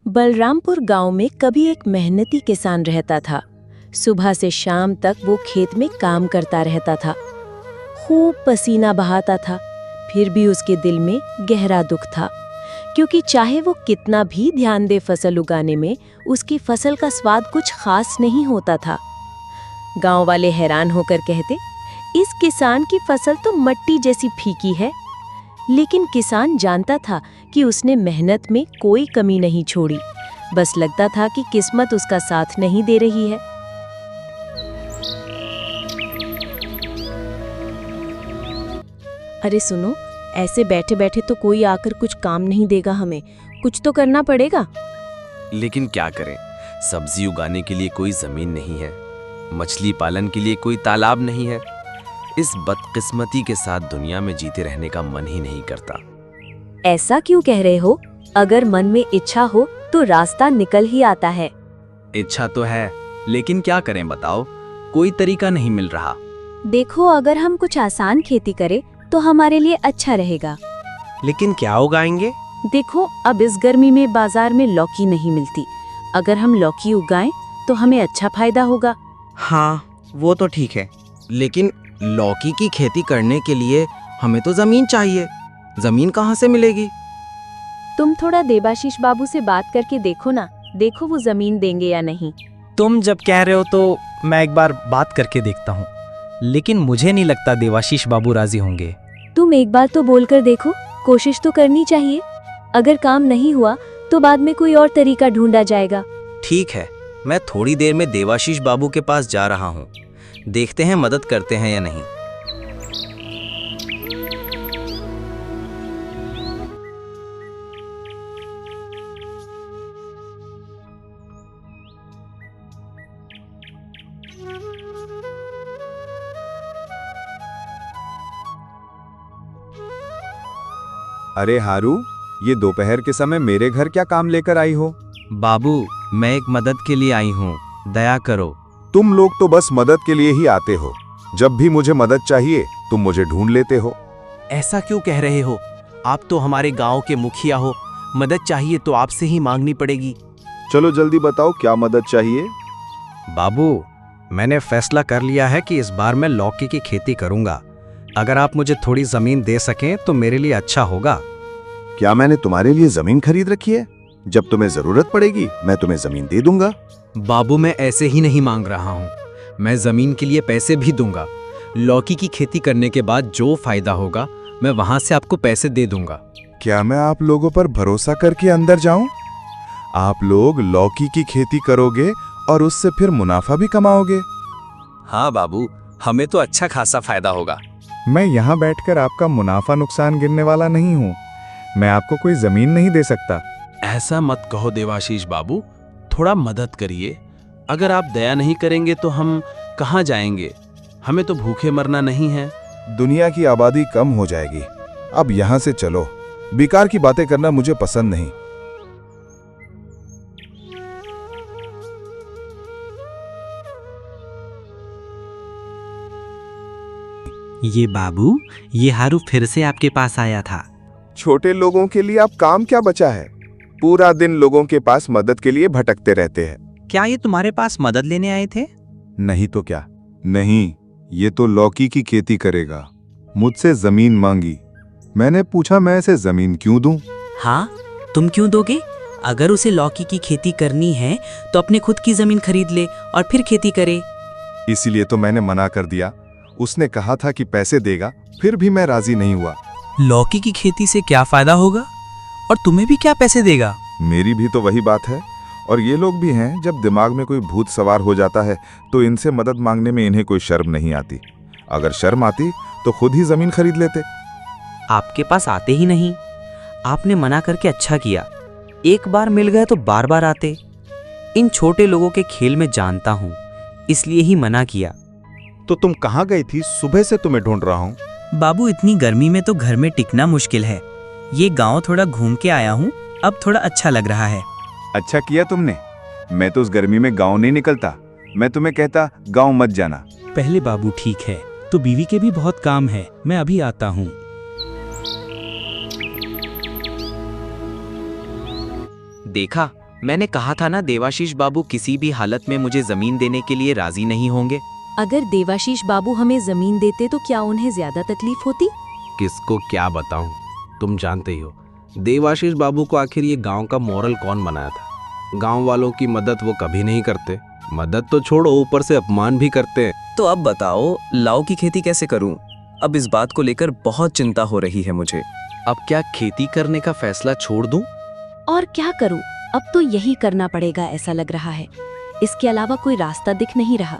बलरामपुर गांव में कभी एक मेहनती किसान रहता था। सुबह से शाम तक वो खेत में काम करता रहता था। खूब पसीना बहाता था, फिर भी उसके दिल में गहरा दुख था, क्योंकि चाहे वो कितना भी ध्यान दे फसल उगाने में, उसकी फसल का स्वाद कुछ खास नहीं होता था। गांव वाले हैरान होकर कहते, इस किसान की फसल तो मट्टी जैसी फीकी है। लेकिन किसान जानता था कि उसने मेहनत में कोई कमी नहीं छोड़ी, बस लगता था कि किस्मत उसका साथ नहीं दे रही है। अरे सुनो, ऐसे बैठे बैठे तो कोई आकर कुछ काम नहीं देगा, हमें कुछ तो करना पड़ेगा। लेकिन क्या करें, सब्जी उगाने के लिए कोई जमीन नहीं है, मछली पालन के लिए कोई तालाब नहीं है। इस बदकिस्मती के साथ दुनिया में जीते रहने का मन ही नहीं करता। ऐसा क्यों कह रहे हो? अगर मन में इच्छा हो तो रास्ता निकल ही आता है। इच्छा तो है, लेकिन क्या करें बताओ, कोई तरीका नहीं मिल रहा। देखो, अगर हम कुछ आसान खेती करें तो हमारे लिए अच्छा रहेगा। लेकिन क्या उगाएंगे? देखो, अब इस गर्मी में बाजार में लौकी नहीं मिलती। अगर हम लौकी उगाएं तो हमें अच्छा फायदा होगा। हाँ, वो तो ठीक है, लेकिन लौकी की खेती करने के लिए हमें तो जमीन चाहिए। जमीन कहाँ से मिलेगी? तुम थोड़ा देवाशीष बाबू से बात करके देखो ना, देखो वो जमीन देंगे या नहीं। तुम जब कह रहे हो तो मैं एक बार बात करके देखता हूँ, लेकिन मुझे नहीं लगता देवाशीष बाबू राजी होंगे। तुम एक बार तो बोलकर देखो, कोशिश तो करनी चाहिए। अगर काम नहीं हुआ तो बाद में कोई और तरीका ढूंढा जाएगा। ठीक है, मैं थोड़ी देर में देवाशीष बाबू के पास जा रहा हूँ। देखते हैं मदद करते हैं या नहीं। अरे हारू, ये दोपहर के समय मेरे घर क्या काम लेकर आई हो? बाबू, मैं एक मदद के लिए आई हूँ, दया करो। तुम लोग तो बस मदद के लिए ही आते हो। जब भी मुझे मदद चाहिए तुम मुझे ढूंढ लेते हो। ऐसा क्यों कह रहे हो? आप तो हमारे गांव के मुखिया हो, मदद चाहिए तो आपसे ही मांगनी पड़ेगी। चलो जल्दी बताओ, क्या मदद चाहिए? बाबू, मैंने फैसला कर लिया है कि इस बार मैं लौकी की खेती करूंगा। अगर आप मुझे थोड़ी जमीन दे सकें तो मेरे लिए अच्छा होगा। क्या मैंने तुम्हारे लिए जमीन खरीद रखी है? जब तुम्हें जरूरत पड़ेगी मैं तुम्हें जमीन दे दूंगा। बाबू, मैं ऐसे ही नहीं मांग रहा हूँ, मैं जमीन के लिए पैसे भी दूंगा। लौकी की खेती करने के बाद जो फायदा होगा मैं वहां से आपको पैसे दे दूंगा। क्या मैं आप लोगों पर भरोसा करके अंदर जाऊं? आप लोग लौकी की खेती करोगे और उससे फिर मुनाफा भी कमाओगे। हाँ बाबू, हमें तो अच्छा खासा फायदा होगा। मैं यहाँ बैठकर आपका मुनाफा नुकसान गिनने वाला नहीं हूँ। मैं आपको कोई जमीन नहीं दे सकता। ऐसा मत कहो देवाशीष बाबू, थोड़ा मदद करिए। अगर आप दया नहीं करेंगे तो हम कहाँ जाएंगे? हमें तो भूखे मरना नहीं है। दुनिया की आबादी कम हो जाएगी। अब यहाँ से चलो, बेकार की बातें करना मुझे पसंद नहीं। ये बाबू, ये हारू फिर से आपके पास आया था। छोटे लोगों के लिए अब काम क्या बचा है? पूरा दिन लोगों के पास मदद के लिए भटकते रहते हैं। क्या ये तुम्हारे पास मदद लेने आए थे? नहीं तो क्या। नहीं, ये तो लौकी की खेती करेगा। मुझसे जमीन मांगी। मैंने पूछा मैं इसे जमीन क्यों दूं? हाँ, तुम क्यों दोगे? अगर उसे लौकी की खेती करनी है तो अपने खुद की जमीन खरीद ले और फिर खेती करे। इसीलिए तो मैंने मना कर दिया। उसने कहा था कि पैसे देगा, फिर भी मैं राजी नहीं हुआ। लौकी की खेती से क्या फायदा होगा और तुम्हें भी क्या पैसे देगा? मेरी भी तो वही बात है। और ये लोग भी हैं, जब दिमाग में कोई भूत सवार हो जाता है तो इनसे मदद मांगने में इन्हें कोई शर्म नहीं आती। अगर शर्म आती तो खुद ही जमीन खरीद लेते। आपके पास आते ही नहीं। आपने मना करके अच्छा किया। एक बार मिल गए तो बार बार आते। इन छोटे लोगों के खेल में जानता हूँ, इसलिए ही मना किया। तो तुम कहाँ गई थी? सुबह से तुम्हें ढूंढ रहा हूँ। बाबू, इतनी गर्मी में तो घर में टिकना मुश्किल है। ये गांव थोड़ा घूम के आया हूँ, अब थोड़ा अच्छा लग रहा है। अच्छा किया तुमने। मैं तो उस गर्मी में गांव नहीं निकलता। मैं तुम्हें कहता गांव मत जाना। पहले बाबू ठीक है, तो बीवी के भी बहुत काम है, मैं अभी आता हूँ। देखा, मैंने कहा था ना, देवाशीष बाबू किसी भी हालत में मुझे जमीन देने के लिए राजी नहीं होंगे। अगर देवाशीष बाबू हमें जमीन देते तो क्या उन्हें ज्यादा तकलीफ होती? किसको क्या बताऊं, तुम जानते ही हो। देवाशीष बाबू को आखिर ये गांव का मोरल कौन बनाया था? गांव वालों की मदद वो कभी नहीं करते। मदद तो छोड़ो, ऊपर से अपमान भी करते हैं। तो अब बताओ, लाव की खेती कैसे करूं? अब इस बात को लेकर बहुत चिंता हो रही है मुझे। अब क्या खेती करने का फैसला छोड़ दूं? और क्या करूं? अब तो यही करना पड़ेगा ऐसा लग रहा है। इसके अलावा कोई रास्ता दिख नहीं रहा।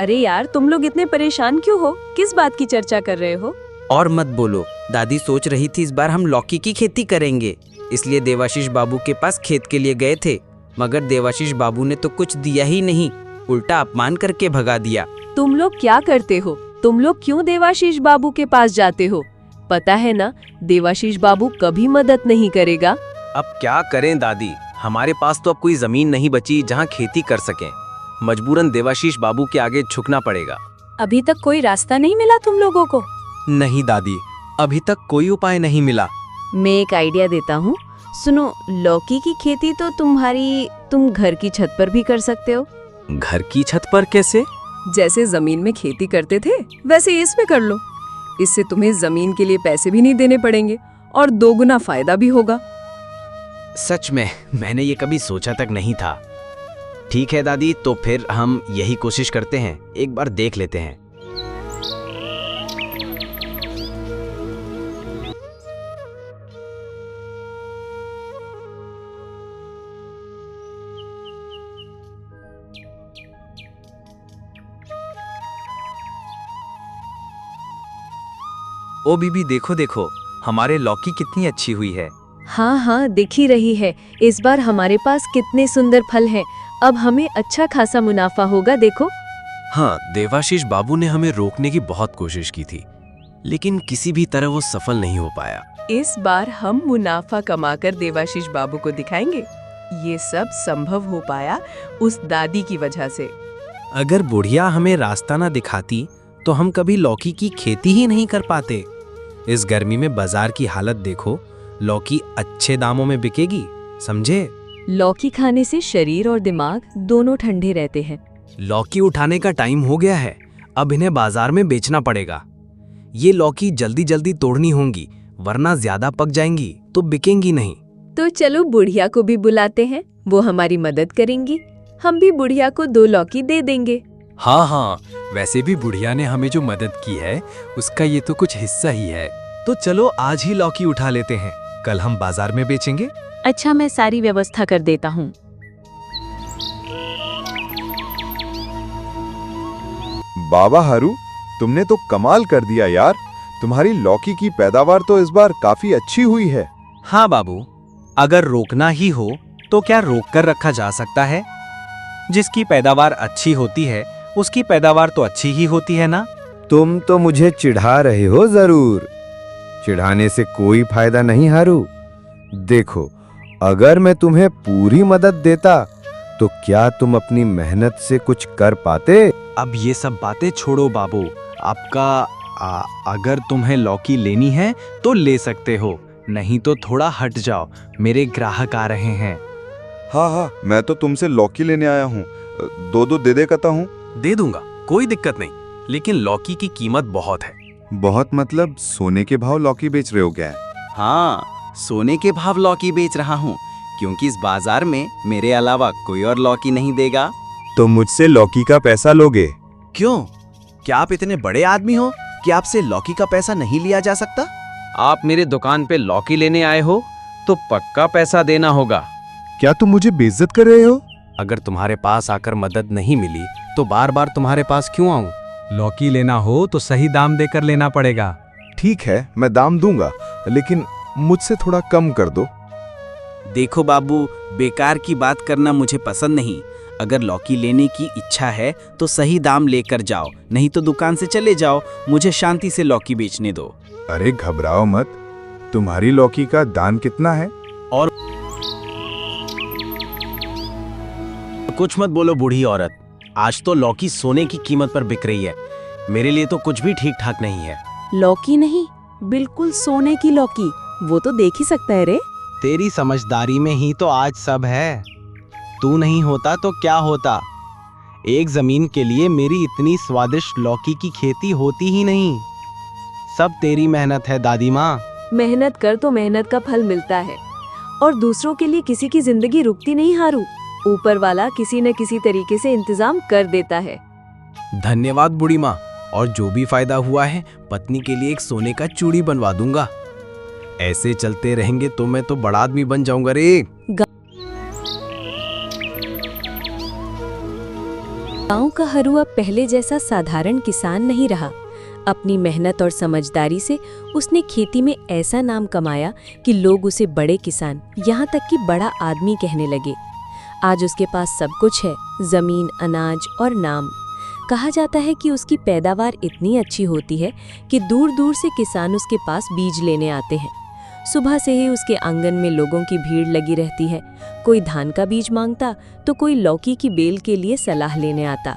अरे यार, तुम लोग इतने परेशान क्यों हो? किस बात की चर्चा कर रहे हो? और मत बोलो, दादी सोच रही थी इस बार हम लौकी की खेती करेंगे, इसलिए देवाशीष बाबू के पास खेत के लिए गए थे। मगर देवाशीष बाबू ने तो कुछ दिया ही नहीं, उल्टा अपमान करके भगा दिया। तुम लोग क्या करते हो? तुम लोग क्यों देवाशीष बाबू के पास जाते हो? पता है ना, देवाशीष बाबू कभी मदद नहीं करेगा। अब क्या करें दादी, हमारे पास तो अब कोई जमीन नहीं बची जहाँ खेती कर सकें। मजबूरन देवाशीष बाबू के आगे झुकना पड़ेगा। अभी तक कोई रास्ता नहीं मिला तुम लोगों को? नहीं दादी, अभी तक कोई उपाय नहीं मिला। मैं एक आइडिया देता हूँ। सुनो, लौकी की खेती तो तुम घर की छत पर भी कर सकते हो। घर की छत पर कैसे? जैसे जमीन में खेती करते थे वैसे इसमें कर लो। इससे तुम्हें जमीन के लिए पैसे भी नहीं देने पड़ेंगे और दोगुना फायदा भी होगा। सच में मैंने ये कभी सोचा तक नहीं था। ठीक है दादी, तो फिर हम यही कोशिश करते हैं, एक बार देख लेते हैं। ओ बीबी, देखो देखो, हमारे लौकी कितनी अच्छी हुई है। हाँ हाँ, दिख ही रही है। इस बार हमारे पास कितने सुंदर फल हैं। अब हमें अच्छा खासा मुनाफा होगा, देखो। हाँ, देवाशीष बाबू ने हमें रोकने की बहुत कोशिश की थी, लेकिन किसी भी तरह वो सफल नहीं हो पाया। इस बार हम मुनाफा कमाकर देवाशीष बाबू को दिखाएंगे। ये सब संभव हो पाया उस दादी की वजह से। अगर बुढ़िया हमें रास्ता ना दिखाती तो हम कभी लौकी की खेती ही नहीं कर पाते। इस गर्मी में बाजार की हालत देखो, लौकी अच्छे दामों में बिकेगी, समझे? लौकी खाने से शरीर और दिमाग दोनों ठंडे रहते हैं। लौकी उठाने का टाइम हो गया है, अब इन्हें बाजार में बेचना पड़ेगा। ये लौकी जल्दी जल्दी तोड़नी होंगी, वरना ज्यादा पक जाएंगी तो बिकेंगी नहीं। तो चलो बुढ़िया को भी बुलाते हैं, वो हमारी मदद करेंगी। हम भी बुढ़िया को 2 लौकी दे देंगे। हाँ हाँ, वैसे भी बुढ़िया ने हमें जो मदद की है उसका ये तो कुछ हिस्सा ही है। तो चलो आज ही लौकी उठा लेते हैं, कल हम बाजार में बेचेंगे। अच्छा, मैं सारी व्यवस्था कर देता हूँ। बाबा हारू, तुमने तो कमाल कर दिया यार। तुम्हारी लौकी की पैदावार तो इस बार काफी अच्छी हुई है। हाँ बाबू, अगर रोकना ही हो तो क्या रोक कर रखा जा सकता है? जिसकी पैदावार अच्छी होती है उसकी पैदावार तो अच्छी ही होती है ना। तुम तो मुझे चिढ़ा रहे हो। जरूर चिढ़ाने से कोई फायदा नहीं हारू। देखो, अगर मैं तुम्हें पूरी मदद देता तो क्या तुम अपनी मेहनत से कुछ कर पाते? अब ये सब बातें छोड़ो बाबू, अगर तुम्हें लौकी लेनी है तो ले सकते हो, नहीं तो थोड़ा हट जाओ, मेरे ग्राहक आ रहे हैं। हाँ हाँ, मैं तो तुमसे लौकी लेने आया हूँ। 2 दे कहता हूँ। दे दूंगा, कोई दिक्कत नहीं, लेकिन लौकी की कीमत बहुत है। बहुत मतलब सोने के भाव लौकी बेच रहे हो क्या? हाँ, सोने के भाव लौकी बेच रहा हूँ, क्योंकि इस बाजार में मेरे अलावा कोई और लौकी नहीं देगा। तो मुझसे लौकी का पैसा लोगे? क्यों? क्या आप इतने बड़े आदमी हो कि आपसे लौकी का पैसा नहीं लिया जा सकता? आप मेरे दुकान पे लौकी लेने आए हो तो पक्का पैसा देना होगा। क्या तुम मुझे बेइज्जत कर रहे हो? अगर तुम्हारे पास आकर मदद नहीं मिली तो बार बार तुम्हारे पास क्यों आऊं? लौकी लेना हो तो सही दाम देकर लेना पड़ेगा। ठीक है, मैं दाम दूंगा, लेकिन मुझसे थोड़ा कम कर दो। देखो बाबू, बेकार की बात करना मुझे पसंद नहीं। अगर लौकी लेने की इच्छा है तो सही दाम लेकर जाओ, नहीं तो दुकान से चले जाओ, मुझे शांति से लौकी बेचने दो। अरे घबराओ मत, तुम्हारी लौकी का दाम कितना है? और कुछ मत बोलो बूढ़ी औरत, आज तो लौकी सोने की कीमत पर बिक रही है, मेरे लिए तो कुछ भी ठीक ठाक नहीं है। लौकी नहीं, बिल्कुल सोने की लौकी, वो तो देख ही सकता है रे। तेरी समझदारी में ही तो आज सब है। तू नहीं होता तो क्या होता। एक जमीन के लिए मेरी इतनी स्वादिष्ट लौकी की खेती होती ही नहीं। सब तेरी मेहनत है दादी माँ। मेहनत कर तो मेहनत का फल मिलता है, और दूसरों के लिए किसी की जिंदगी रुकती नहीं हारू। ऊपर वाला किसी न किसी तरीके से इंतजाम कर देता है। धन्यवाद बूढ़ी माँ, और जो भी फायदा हुआ है पत्नी के लिए एक सोने का चूड़ी बनवा दूंगा। ऐसे चलते रहेंगे तो मैं तो बड़ा आदमी बन जाऊंगा रे। गांव का हरू अब पहले जैसा साधारण किसान नहीं रहा। अपनी मेहनत और समझदारी से उसने खेती में ऐसा नाम कमाया कि लोग उसे बड़े किसान, यहाँ तक कि बड़ा आदमी कहने लगे। आज उसके पास सब कुछ है, जमीन, अनाज और नाम। कहा जाता है कि उसकी पैदावार इतनी अच्छी होती है कि दूर दूर से किसान उसके पास बीज लेने आते हैं। सुबह से ही उसके आंगन में लोगों की भीड़ लगी रहती है। कोई धान का बीज मांगता तो कोई लौकी की बेल के लिए सलाह लेने आता।